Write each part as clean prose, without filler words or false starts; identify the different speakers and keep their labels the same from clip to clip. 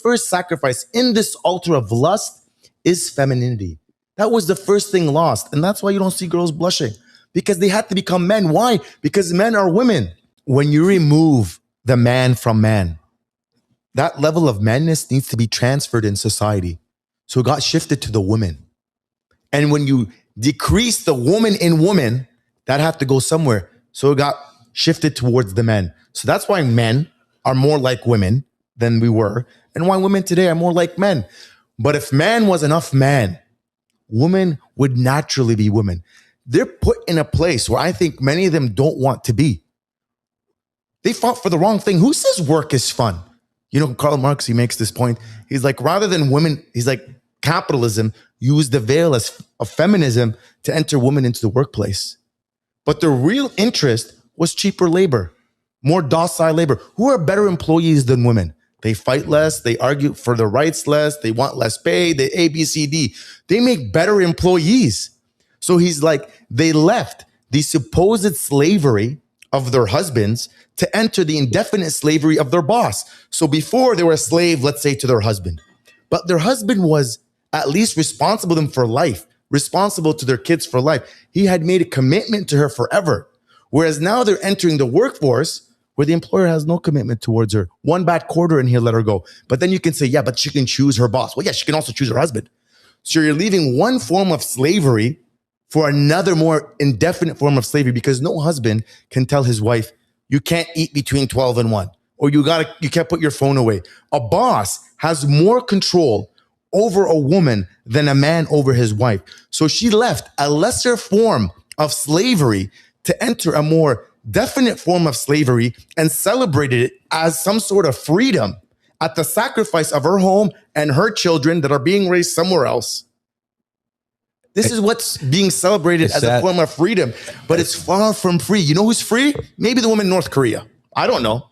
Speaker 1: first sacrifice in this altar of lust is femininity. That was the first thing lost. And that's why you don't see girls blushing, because they had to become men. Why? Because men are women. When you remove the man from man, that level of manness needs to be transferred in society. So it got shifted to the woman. And when you decrease the woman in woman, that had to go somewhere. So it got shifted towards the men. So that's why men are more like women than we were, and why women today are more like men. But if man was enough man, women would naturally be women. They're put in a place where I think many of them don't want to be. They fought for the wrong thing. Who says work is fun? You know, Karl Marx, he makes this point. He's like, rather than women, he's like, capitalism used the veil of feminism to enter women into the workplace. But the real interest was cheaper labor, more docile labor. Who are better employees than women? They fight less, they argue for their rights less, they want less pay, they A, B, C, D. They make better employees. So he's like, they left the supposed slavery of their husbands to enter the indefinite slavery of their boss. So before they were a slave, let's say, to their husband, but their husband was at least responsible to them for life, responsible to their kids for life. He had made a commitment to her forever. Whereas now they're entering the workforce where the employer has no commitment towards her. One bad quarter and he'll let her go. But then you can say, yeah, but she can choose her boss. Well, yeah, she can also choose her husband. So you're leaving one form of slavery for another more indefinite form of slavery, because no husband can tell his wife, you can't eat between 12 and 1, or you can't put your phone away. A boss has more control over a woman than a man over his wife. So she left a lesser form of slavery to enter a more definite form of slavery and celebrated it as some sort of freedom at the sacrifice of her home and her children that are being raised somewhere else. This is what's being celebrated as a form of freedom, but it's far from free. You know who's free? Maybe the woman in North Korea. I don't know.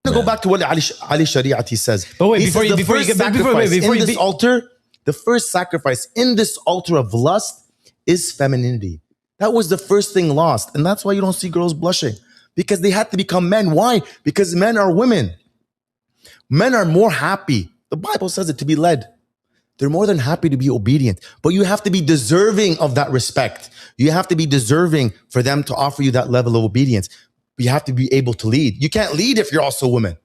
Speaker 1: I'm going to go back to what Ali Shariati says.
Speaker 2: But wait,
Speaker 1: before you get back, the first sacrifice in this altar of lust is femininity. That was the first thing lost. And that's why you don't see girls blushing, because they had to become men. Why? Because men are women. Men are more happy. The Bible says it, to be led. They're more than happy to be obedient, but you have to be deserving of that respect. You have to be deserving for them to offer you that level of obedience. You have to be able to lead. You can't lead if you're also a woman.